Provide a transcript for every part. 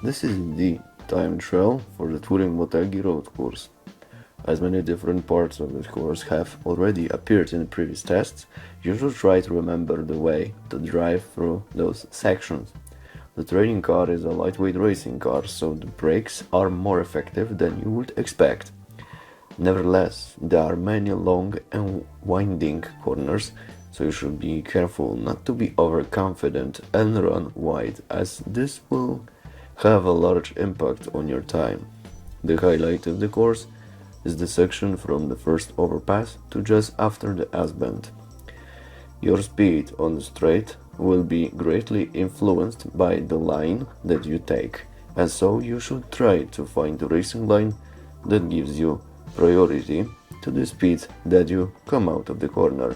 This is the time trial for the Turismo road course. As many different parts of this course have already appeared in the previous tests, you should try to remember the way to drive through those sections. The training car is a lightweight racing car, so the brakes are more effective than you would expect. Nevertheless, there are many long and winding corners, so you should be careful not to be overconfident and run wide, as this will have a large impact on your time. The highlight of the course is the section from the first overpass to just after the S-bend. Your speed on the straight will be greatly influenced by the line that you take, and so you should try to find the racing line that gives you priority to the speed that you come out of the corner.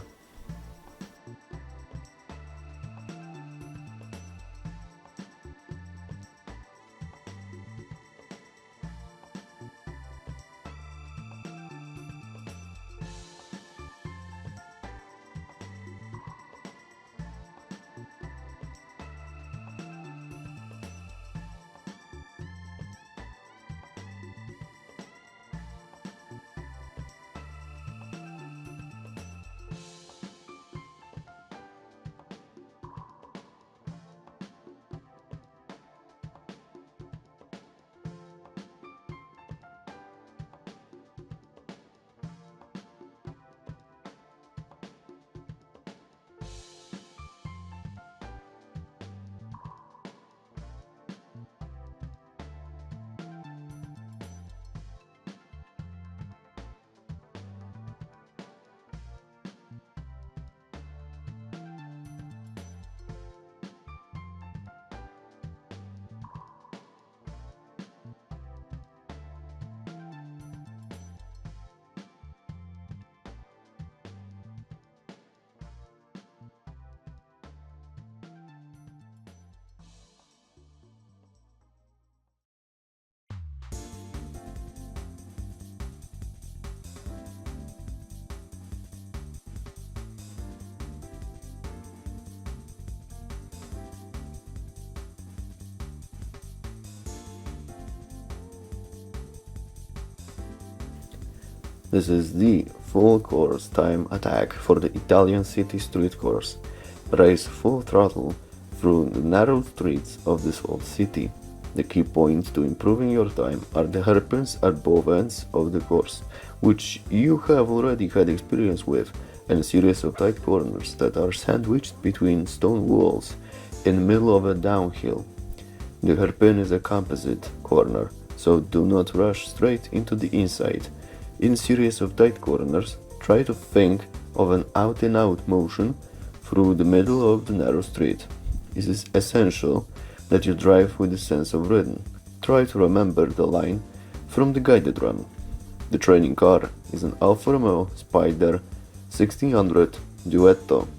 This is the full course time attack for the Italian city street course. Race full throttle through the narrow streets of this old city. The key points to improving your time are the hairpins at both ends of the course, which you have already had experience with, and a series of tight corners that are sandwiched between stone walls in the middle of a downhill. The hairpin is a composite corner, so do not rush straight into the inside. In series of tight corners, try to think of an out-and-out motion through the middle of the narrow street. It is essential that you drive with a sense of rhythm. Try to remember the line from the guided run. The training car is an Alfa Romeo Spider 1600 Duetto.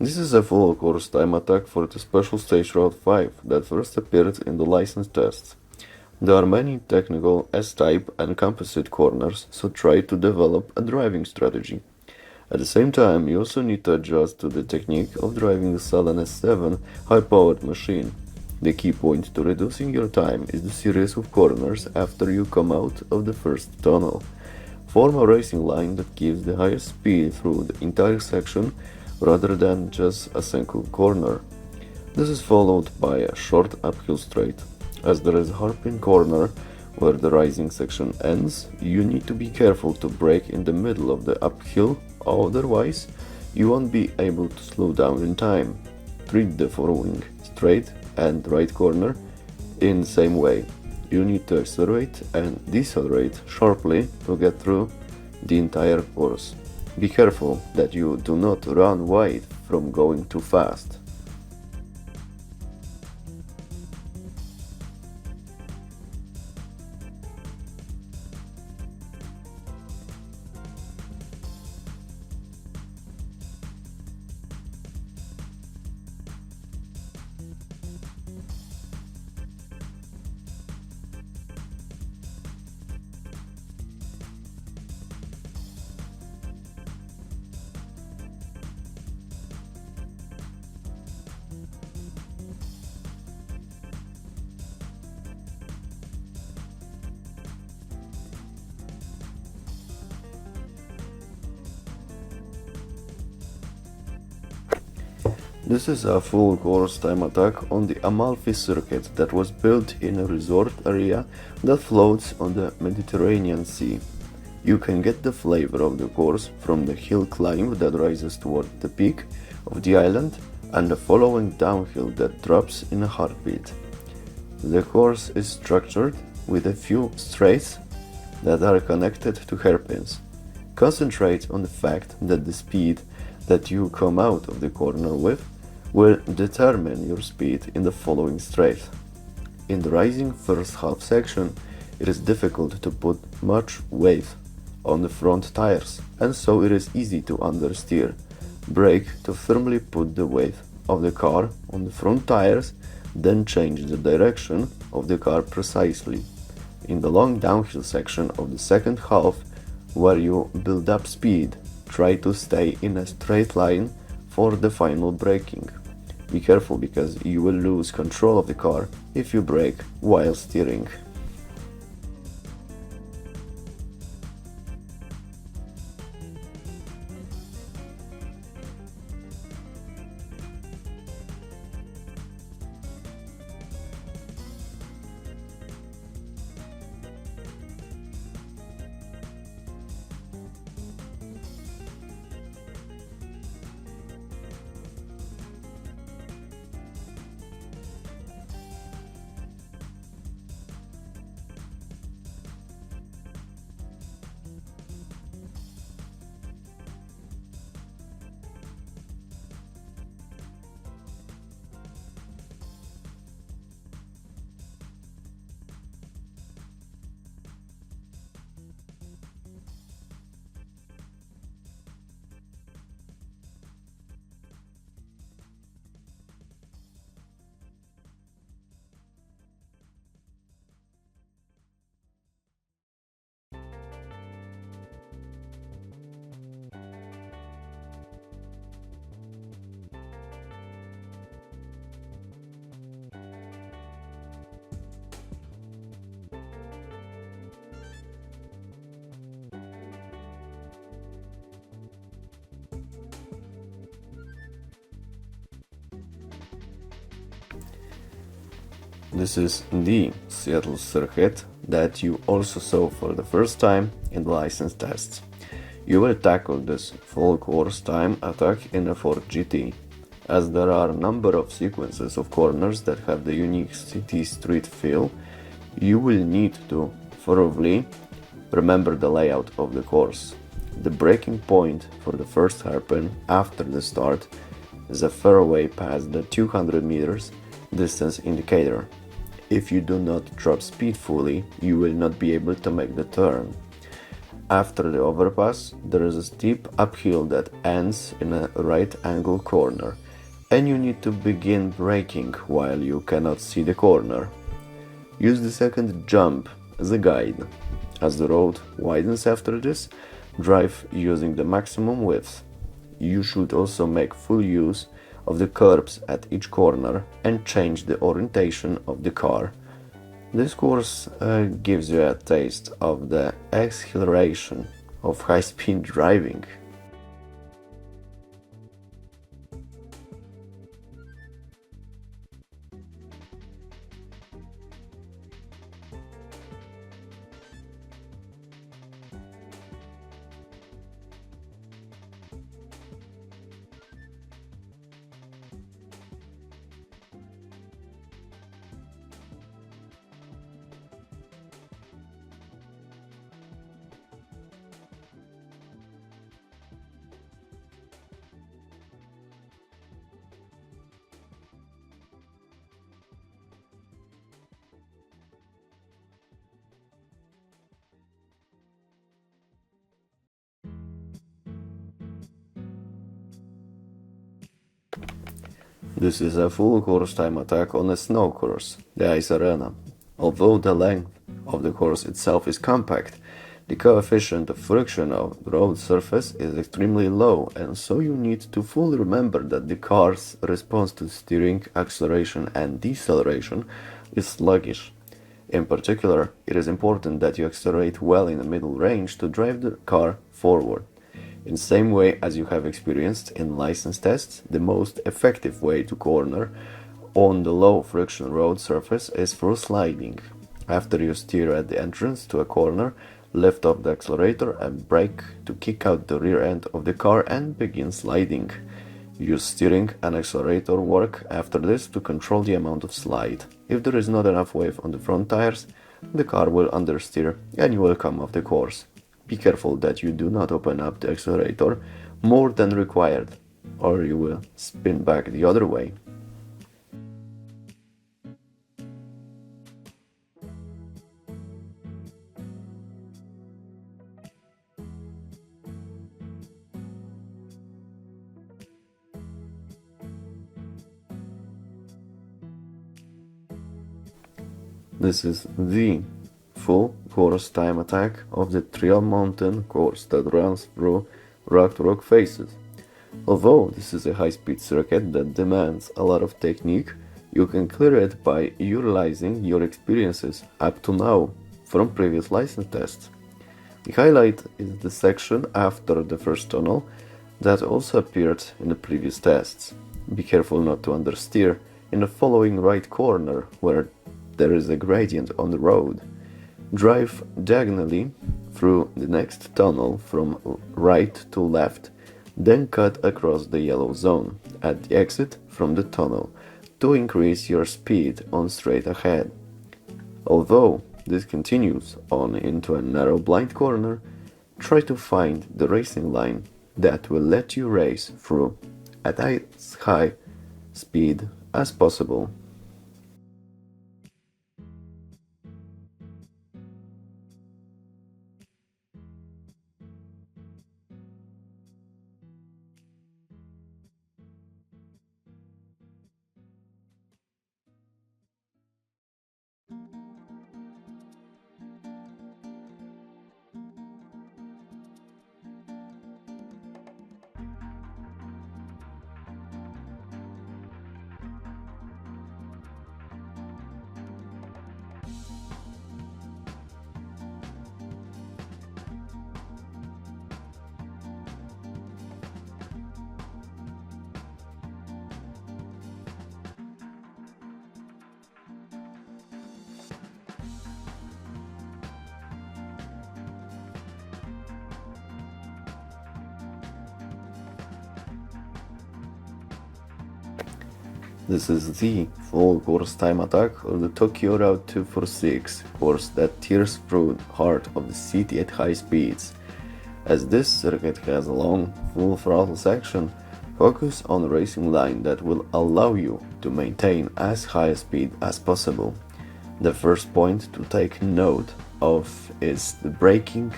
This is a full course time attack for the special stage Route 5 that first appeared in the license tests. There are many technical S-type and composite corners, so try to develop a driving strategy. At the same time, you also need to adjust to the technique of driving the Sudden S7 high-powered machine. The key point to reducing your time is the series of corners after you come out of the first tunnel. Form a racing line that gives the highest speed through the entire section rather than just a single corner. This is followed by a short uphill straight. As there is a hairpin corner where the rising section ends, you need to be careful to brake in the middle of the uphill, otherwise you won't be able to slow down in time. Treat the following straight and right corner in the same way. You need to accelerate and decelerate sharply to get through the entire course. Be careful that you do not run wide from going too fast. This is a full course time attack on the Amalfi circuit that was built in a resort area that floats on the Mediterranean Sea. You can get the flavor of the course from the hill climb that rises toward the peak of the island and the following downhill that drops in a heartbeat. The course is structured with a few straights that are connected to hairpins. Concentrate on the fact that the speed that you come out of the corner with will determine your speed in the following straight. In the rising first half section, it is difficult to put much weight on the front tires, and so it is easy to understeer. Brake to firmly put the weight of the car on the front tires, then change the direction of the car precisely. In the long downhill section of the second half, where you build up speed, try to stay in a straight line for the final braking. Be careful because you will lose control of the car if you brake while steering. This is the Seattle circuit that you also saw for the first time in the license tests. You will tackle this full course time attack in a Ford GT, as there are a number of sequences of corners that have the unique city street feel. You will need to thoroughly remember the layout of the course. The breaking point for the first hairpin after the start is a fairway past the 200 meters distance indicator. If you do not drop speed fully, you will not be able to make the turn. After the overpass, there is a steep uphill that ends in a right angle corner, and you need to begin braking while you cannot see the corner. Use the second jump as a guide. As the road widens after this, drive using the maximum width. You should also make full use of the curbs at each corner and change the orientation of the car. This course gives you a taste of the exhilaration of high-speed driving. This is a full course time attack on a snow course, the ice arena. Although the length of the course itself is compact, the coefficient of friction of the road surface is extremely low, and so you need to fully remember that the car's response to steering, acceleration and deceleration is sluggish. In particular, it is important that you accelerate well in the middle range to drive the car forward. In the same way as you have experienced in license tests, the most effective way to corner on the low friction road surface is through sliding. After you steer at the entrance to a corner, lift up the accelerator and brake to kick out the rear end of the car and begin sliding. Use steering and accelerator work after this to control the amount of slide. If there is not enough weight on the front tires, the car will understeer and you will come off the course. Be careful that you do not open up the accelerator more than required, or you will spin back the other way. This is the full course time attack of the Trail Mountain course that runs through rugged rock faces. Although this is a high-speed circuit that demands a lot of technique, you can clear it by utilizing your experiences up to now from previous license tests. The highlight is the section after the first tunnel that also appeared in the previous tests. Be careful not to understeer in the following right corner where there is a gradient on the road. Drive diagonally through the next tunnel from right to left, then cut across the yellow zone at the exit from the tunnel to increase your speed on straight ahead. Although this continues on into a narrow blind corner, try to find the racing line that will let you race through at as high speed as possible. This is the full course time attack of the Tokyo Route 246 course that tears through the heart of the city at high speeds. As this circuit has a long, full throttle section, focus on a racing line that will allow you to maintain as high a speed as possible. The first point to take note of is the braking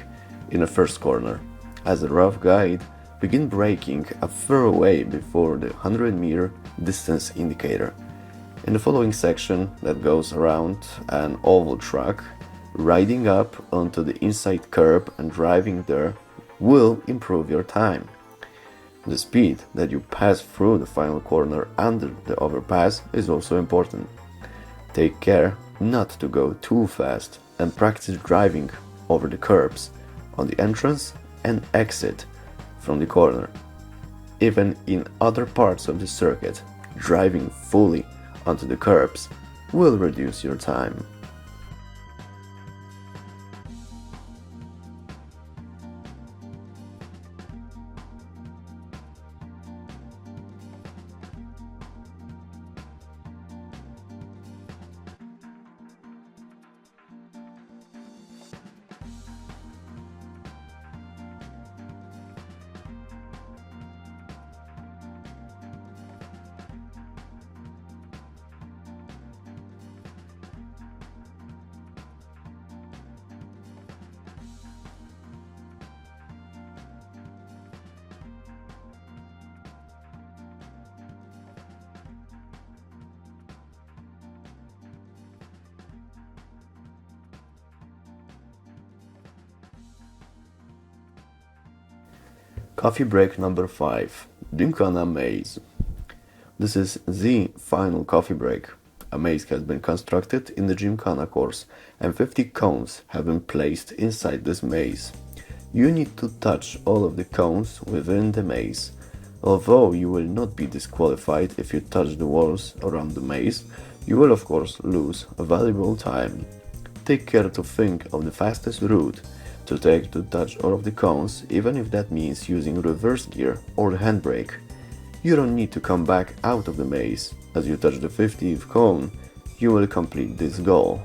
in the first corner. As a rough guide, begin braking a fair way before the 100-meter distance indicator. In the following section that goes around an oval track, riding up onto the inside curb and driving there will improve your time. The speed that you pass through the final corner under the overpass is also important. Take care not to go too fast and practice driving over the curbs on the entrance and exit from the corner. Even in other parts of the circuit, driving fully onto the curbs will reduce your time. Coffee break number 5, Gymkhana Maze. This is the final coffee break. A maze has been constructed in the Gymkhana course and 50 cones have been placed inside this maze. You need to touch all of the cones within the maze. Although you will not be disqualified if you touch the walls around the maze, you will of course lose valuable time. Take care to think of the fastest route to take to touch all of the cones, even if that means using reverse gear or the handbrake. You don't need to come back out of the maze. As you touch the 50th cone, you will complete this goal.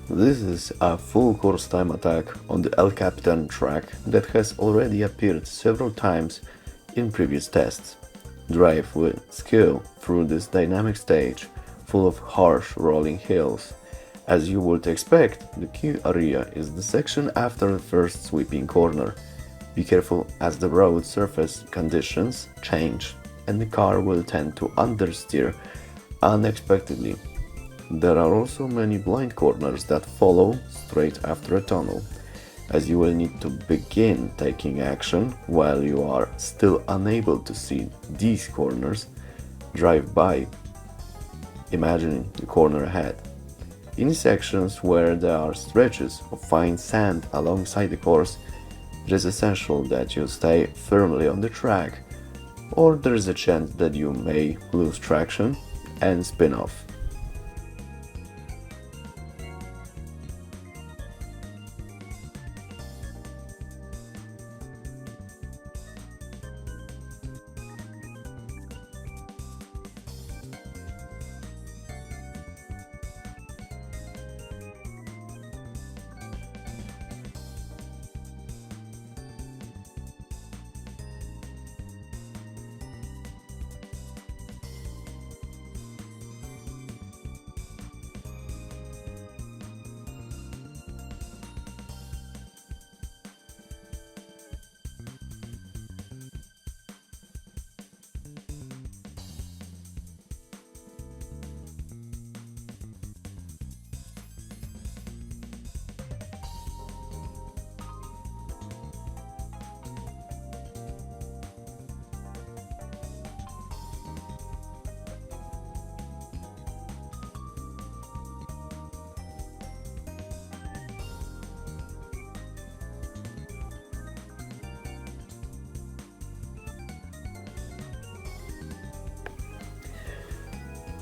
This is a full course time attack on the El Capitan track that has already appeared several times in previous tests. Drive with skill through this dynamic stage, full of harsh rolling hills. As you would expect, the key area is the section after the first sweeping corner. Be careful as the road surface conditions change and the car will tend to understeer unexpectedly. There are also many blind corners that follow straight after a tunnel, as you will need to begin taking action while you are still unable to see these corners. Drive by, imagining the corner ahead. In sections where there are stretches of fine sand alongside the course, it is essential that you stay firmly on the track, or there is a chance that you may lose traction and spin off.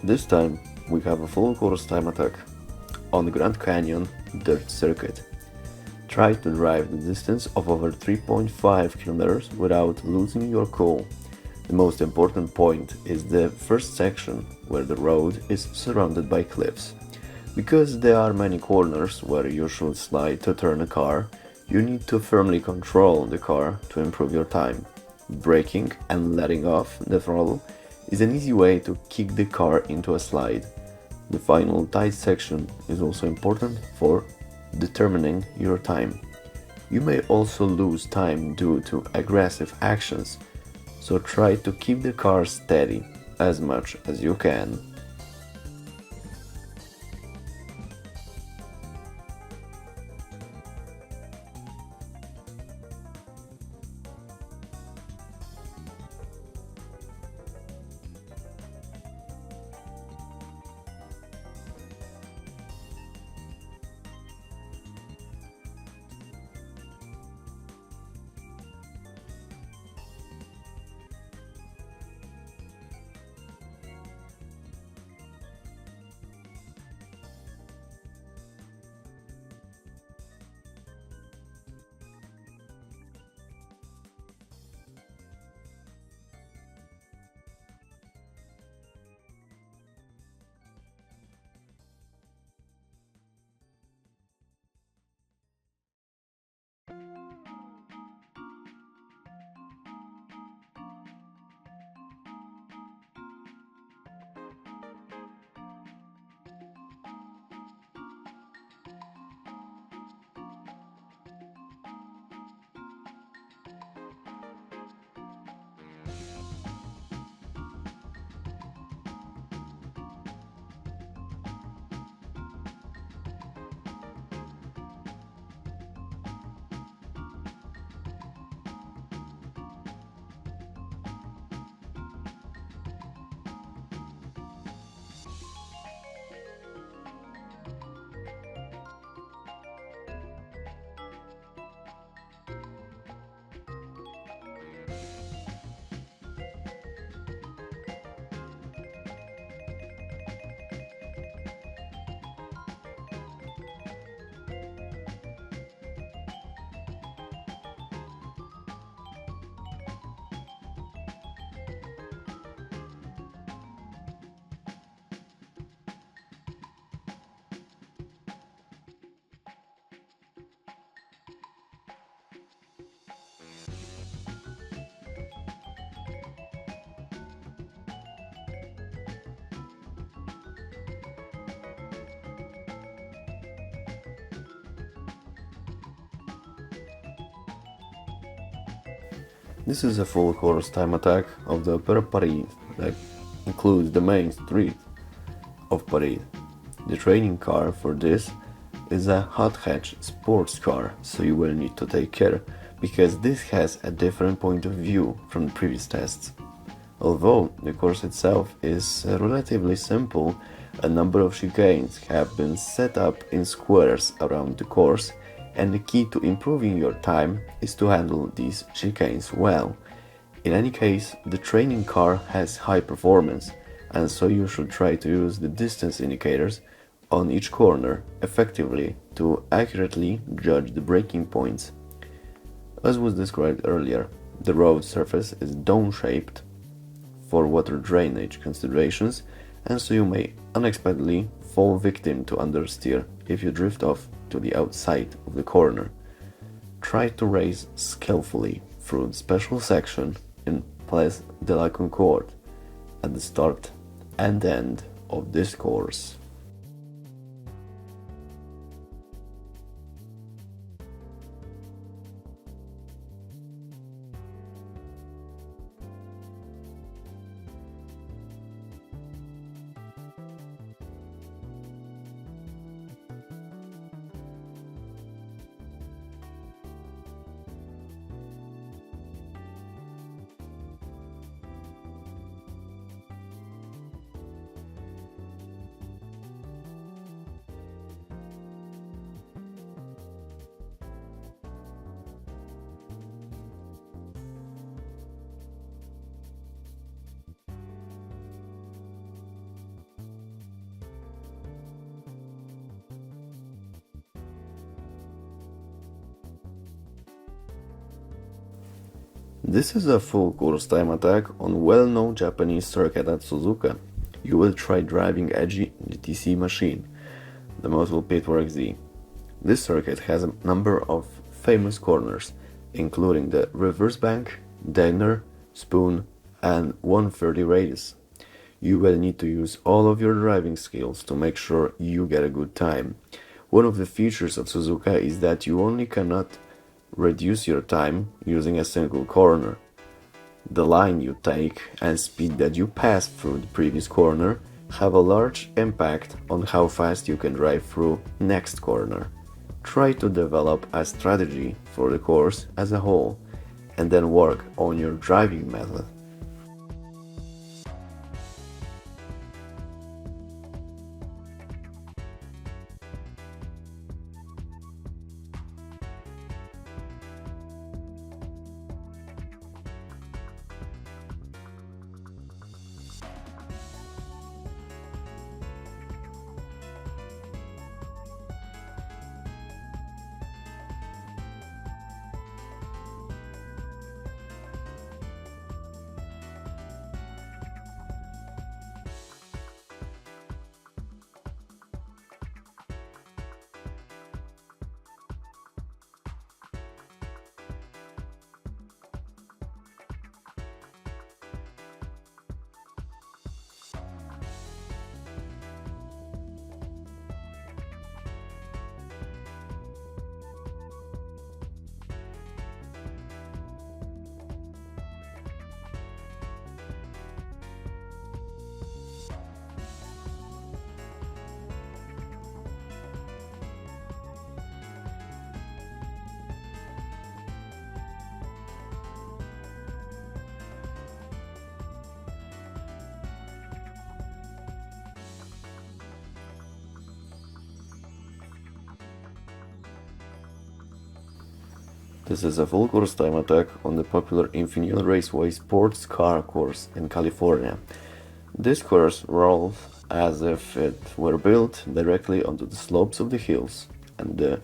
This time we have a full course time attack on the Grand Canyon dirt circuit. Try to drive the distance of over 3.5 kilometers without losing your cool. The most important point is the first section where the road is surrounded by cliffs. Because there are many corners where you should slide to turn a car, you need to firmly control the car to improve your time. Braking and letting off the throttle is an easy way to kick the car into a slide. The final tight section is also important for determining your time. You may also lose time due to aggressive actions, so try to keep the car steady as much as you can. This is a full course time attack of the Upper Parade that includes the main street of Parade. The training car for this is a hot hatch sports car, so you will need to take care because this has a different point of view from the previous tests. Although the course itself is relatively simple, a number of chicanes have been set up in squares around the course, and the key to improving your time is to handle these chicanes well. In any case, the training car has high performance, and so you should try to use the distance indicators on each corner effectively to accurately judge the braking points. As was described earlier, the road surface is dome-shaped for water drainage considerations, and so you may unexpectedly fall victim to understeer if you drift off to the outside of the corner. Try to race skillfully through the special section in Place de la Concorde at the start and end of this course. This is a full course time attack on well-known Japanese circuit at Suzuka. You will try driving edgy GTC machine, the Motul Pitwork Z. This circuit has a number of famous corners, including the reverse bank, dagger, spoon, and 130 radius. You will need to use all of your driving skills to make sure you get a good time. One of the features of Suzuka is that you only cannot reduce your time using a single corner. The line you take and speed that you pass through the previous corner have a large impact on how fast you can drive through next corner. Try to develop a strategy for the course as a whole and then work on your driving method. This is a full course time attack on the popular Infinite Raceway sports car course in California. This course rolls as if it were built directly onto the slopes of the hills, and the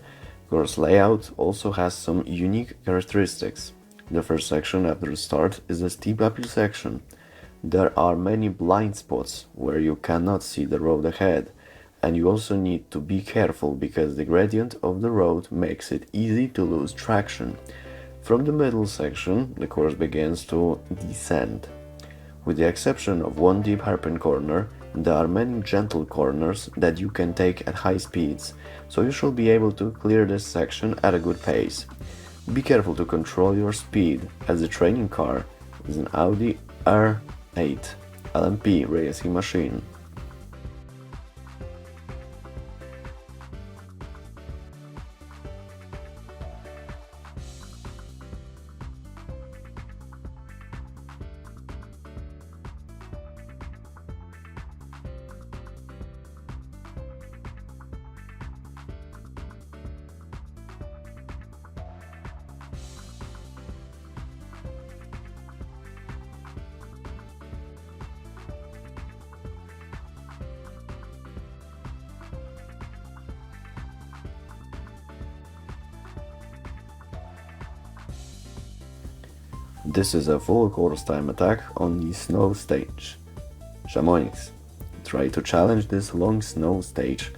course layout also has some unique characteristics. The first section after the start is a steep uphill section. There are many blind spots where you cannot see the road ahead, and you also need to be careful because the gradient of the road makes it easy to lose traction. From the middle section, the course begins to descend. With the exception of one deep hairpin corner, there are many gentle corners that you can take at high speeds, so you should be able to clear this section at a good pace. Be careful to control your speed, as the training car is an Audi R8 LMP racing machine. This is a full course time attack on the snow stage. Chamonix. Try to challenge this long snow stage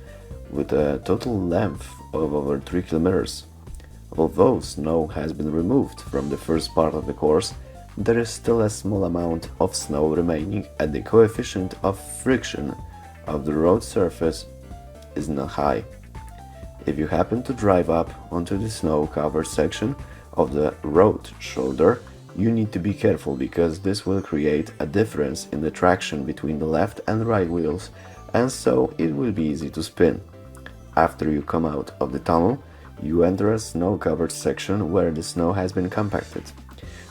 with a total length of over 3 kilometers. Although snow has been removed from the first part of the course, there is still a small amount of snow remaining and the coefficient of friction of the road surface is not high. If you happen to drive up onto the snow-covered section of the road shoulder, you need to be careful because this will create a difference in the traction between the left and right wheels, and so it will be easy to spin. After you come out of the tunnel, you enter a snow-covered section where the snow has been compacted.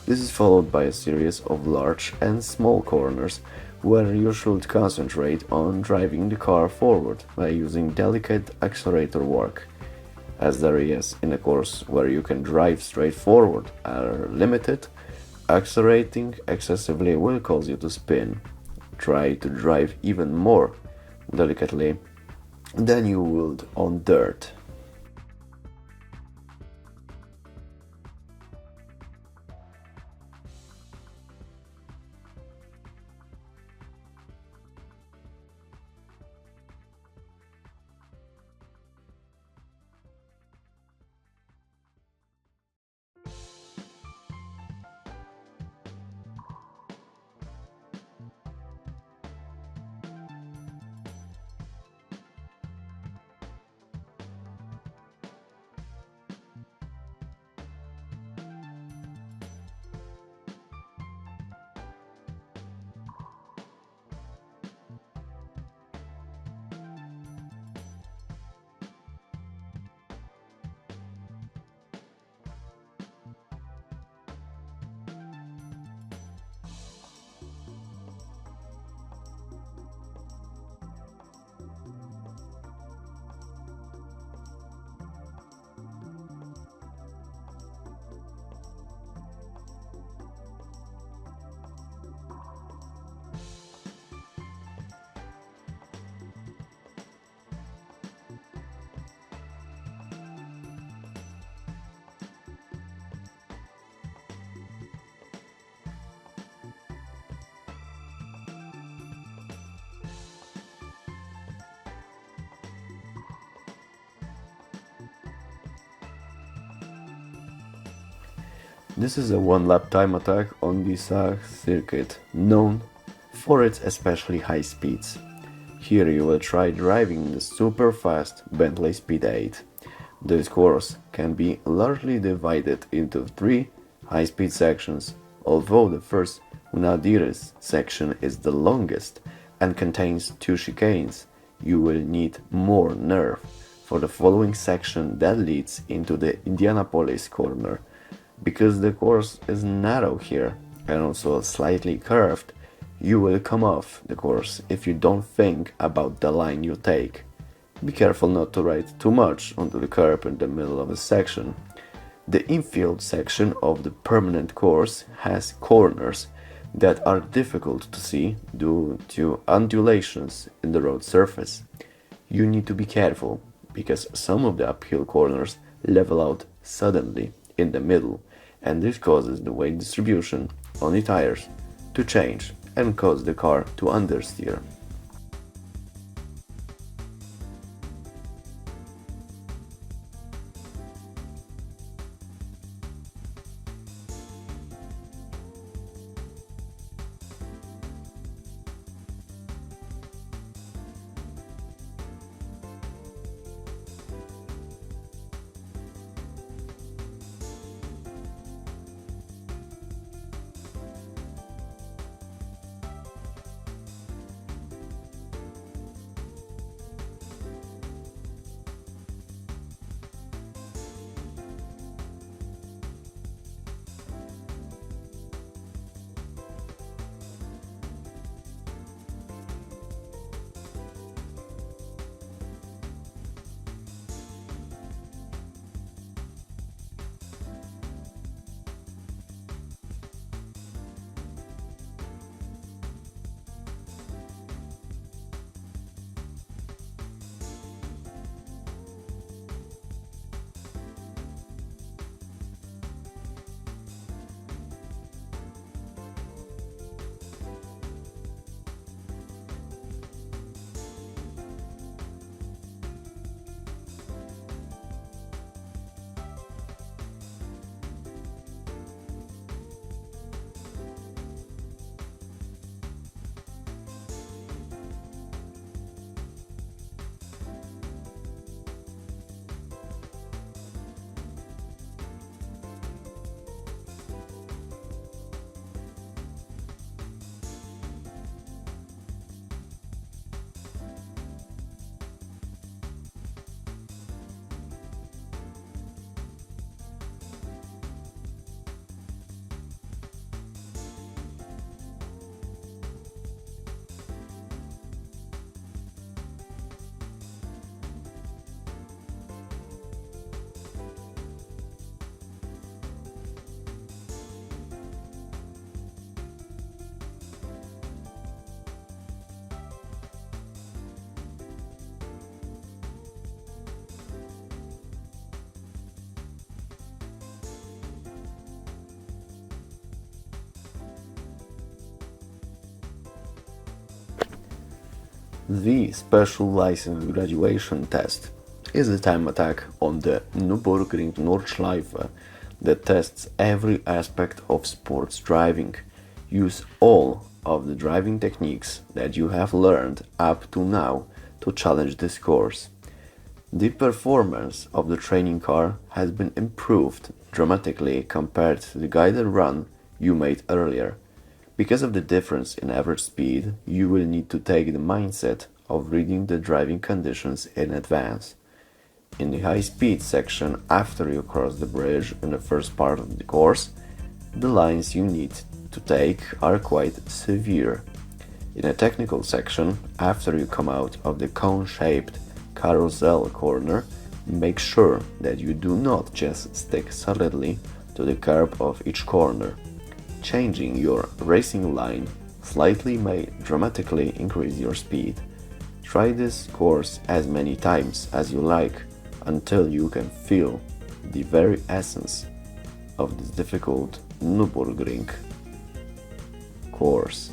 This is followed by a series of large and small corners where you should concentrate on driving the car forward by using delicate accelerator work. As the areas in a course where you can drive straight forward are limited, accelerating excessively will cause you to spin. Try to drive even more delicately than you would on dirt. This is a one-lap time attack on the circuit, known for its especially high speeds. Here you will try driving the super fast Bentley Speed 8. This course can be largely divided into three high-speed sections, although the first Unadiris section is the longest and contains two chicanes. You will need more nerve for the following section that leads into the Indianapolis corner. Because the course is narrow here and also slightly curved, you will come off the course if you don't think about the line you take. Be careful not to ride too much onto the curb in the middle of a section. The infield section of the permanent course has corners that are difficult to see due to undulations in the road surface. You need to be careful because some of the uphill corners level out suddenly in the middle, and this causes the weight distribution on the tires to change and cause the car to understeer. The special license graduation test is a time attack on the Nürburgring Nordschleife that tests every aspect of sports driving. Use all of the driving techniques that you have learned up to now to challenge this course. The performance of the training car has been improved dramatically compared to the guided run you made earlier. Because of the difference in average speed, you will need to take the mindset of reading the driving conditions in advance. In the high-speed section after you cross the bridge in the first part of the course, the lines you need to take are quite severe. In a technical section, after you come out of the cone-shaped carousel corner, make sure that you do not just stick solidly to the curb of each corner. Changing your racing line slightly may dramatically increase your speed. Try this course as many times as you like until you can feel the very essence of this difficult Nürburgring course.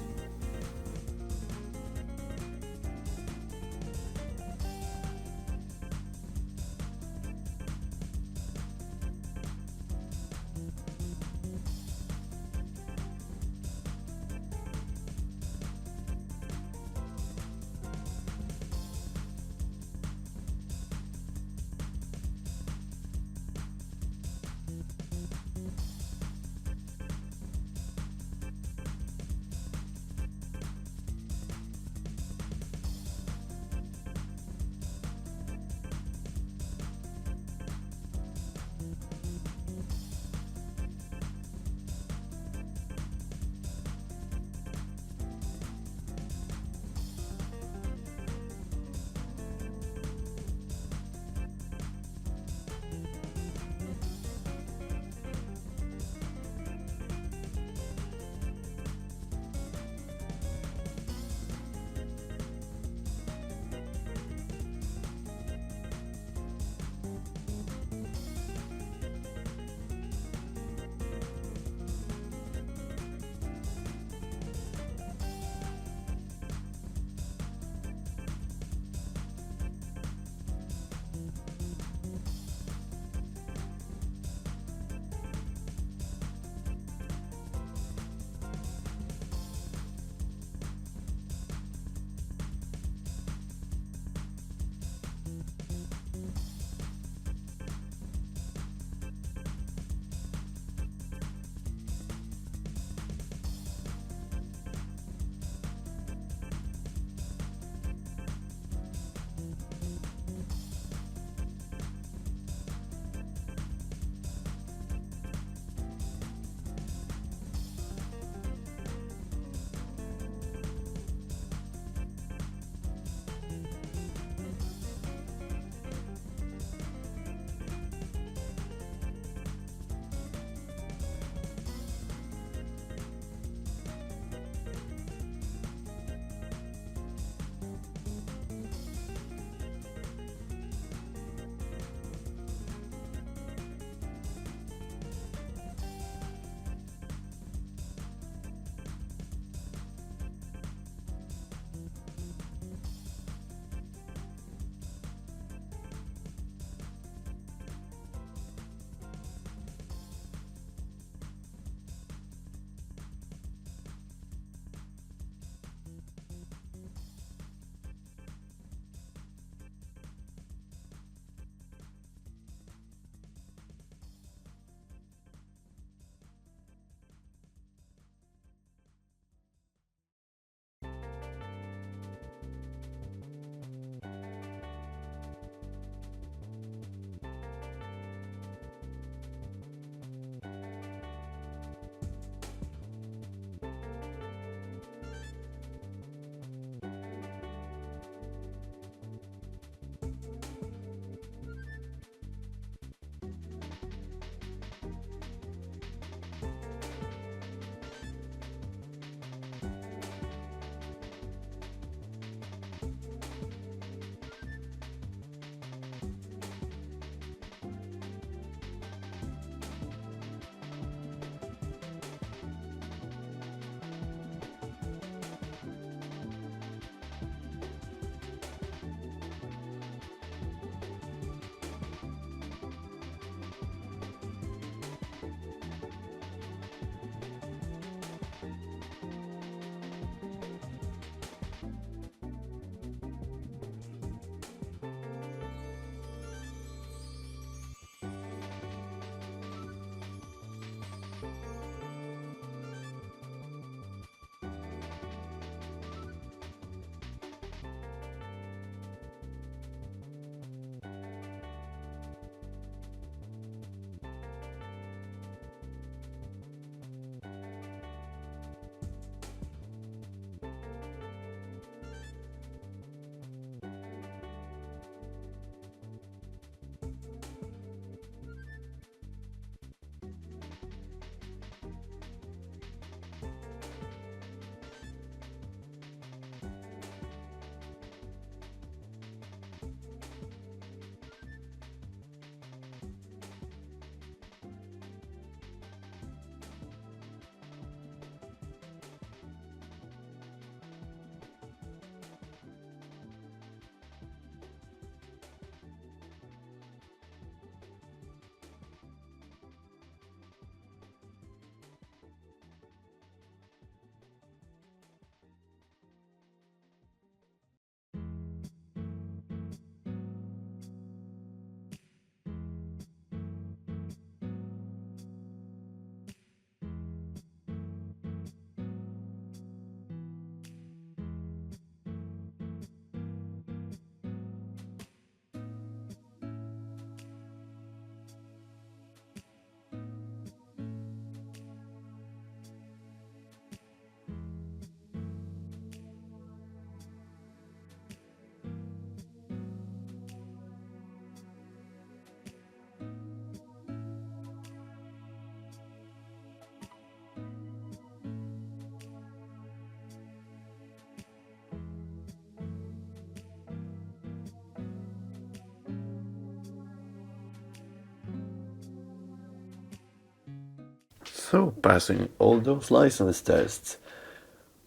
So passing all those license tests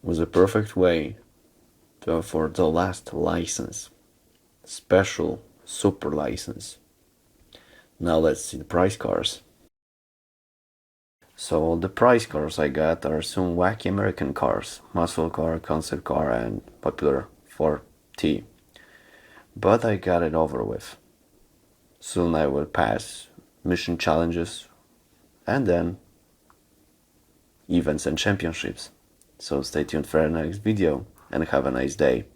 was a perfect way to afford the last license, special super license. Now let's see the price cars. So all the price cars I got are some wacky American cars, muscle car, concept car, and popular 4T. But I got it over with. Soon I will pass mission challenges and then events and championships. So stay tuned for our next video and have a nice day.